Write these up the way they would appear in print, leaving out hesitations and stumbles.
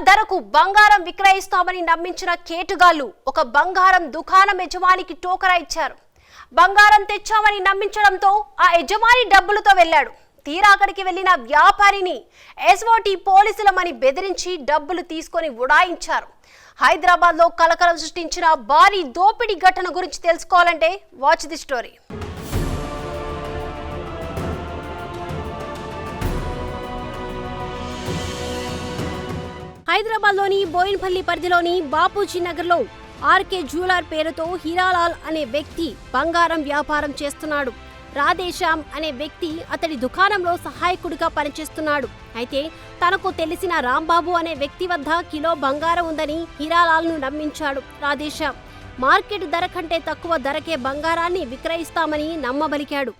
ధరకు బంగారం విక్రయిస్తామని నమ్మించిన కేటుగాళ్లు ఒక బంగారం దుకాణం యజమానికి టోకరా ఇచ్చారు. బంగారం తెచ్చామని నమ్మించడంతో ఆ యజమాని డబ్బులతో వెళ్లాడు. తీరా అక్కడికి వెళ్లిన వ్యాపారిని ఎస్ఓటీ పోలీసులమని బెదిరించి డబ్బులు తీసుకొని ఉడాయించారు. హైదరాబాద్ లో కలకలం సృష్టించిన భారీ దోపిడీ ఘటన గురించి తెలుసుకోవాలంటే వాచ్ ది స్టోరీ. హైదరాబాద్ లోని బోయిన్పల్లి పరిధిలోని బాపూజీ నగర్ లో ఆర్కే జ్యువెలర్ పేరుతో హీరాలాల్ అనే వ్యక్తి బంగారం వ్యాపారం చేస్తున్నాడు. రాధేశ్యామ్ అనే వ్యక్తి అతడి దుకాణంలో సహాయకుడిగా పనిచేస్తున్నాడు. అయితే తనకు తెలిసిన రాంబాబు అనే వ్యక్తి వద్ద కిలో బంగారం ఉందని హీరాలాల్ ను నమ్మించాడు రాధేశ్యామ్. మార్కెట్ ధర కంటే తక్కువ ధరకే బంగారాన్ని విక్రయిస్తామని నమ్మబలికాడు.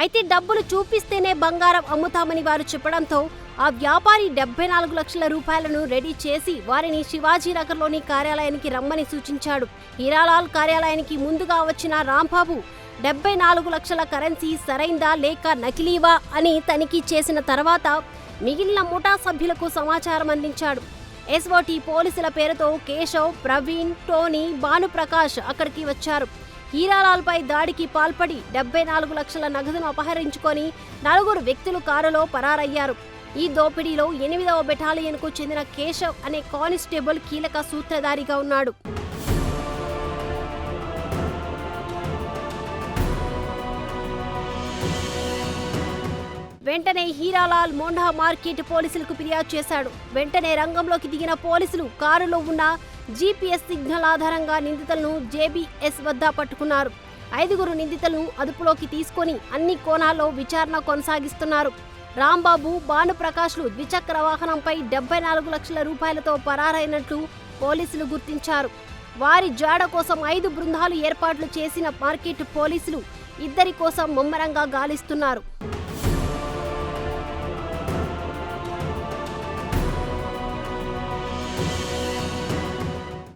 అయితే డబ్బులు చూపిస్తేనే బంగారం అమ్ముతామని వారు చెప్పడంతో ఆ వ్యాపారి 74 లక్షల రూపాయలను రెడీ చేసి వారిని శివాజీనగర్లోని కార్యాలయానికి రమ్మని సూచించాడు. హీరాలాల్ కార్యాలయానికి ముందుగా వచ్చిన రాంబాబు 74 లక్షల కరెన్సీ సరైందా లేక నకిలీవా అని తనిఖీ చేసిన తర్వాత మిగిలిన ముఠా సభ్యులకు సమాచారం అందించాడు. ఎస్ఓటీ పోలీసుల పేరుతో కేశవ్, ప్రవీణ్, టోనీ, భానుప్రకాష్ అక్కడికి వచ్చారు. హీరాలాల్ పై దాడికి పాల్పడి 74 లక్షల నగదును అపహరించుకొని 4 వ్యక్తులు కారులో పరారయ్యారు. ఈ దోపిడీలో 8వ బెటాలియన్కు చెందిన కేశవ్ అనే కానిస్టేబుల్ కీలక సూత్రధారిగా ఉన్నాడు. వెంటనే హీరాలాల్ మోండా మార్కెట్ పోలీసులకు ఫిర్యాదు చేశాడు. వెంటనే రంగంలోకి దిగిన పోలీసులు కారులో ఉన్న జీపీఎస్ సిగ్నల్ ఆధారంగా నిందితులను జేబీఎస్ వద్ద పట్టుకున్నారు. 5 నిందితులను అదుపులోకి తీసుకొని అన్ని కోణాల్లో విచారణ కొనసాగిస్తున్నారు. రాంబాబు, భానుప్రకాష్లు ద్విచక్ర వాహనంపై 74 లక్షల రూపాయలతో పరారైనట్లు పోలీసులు గుర్తించారు. వారి జాడ కోసం 5 బృందాలు ఏర్పాట్లు చేసిన మార్కెట్ పోలీసులు ఇద్దరి కోసం ముమ్మరంగా గాలిస్తున్నారు.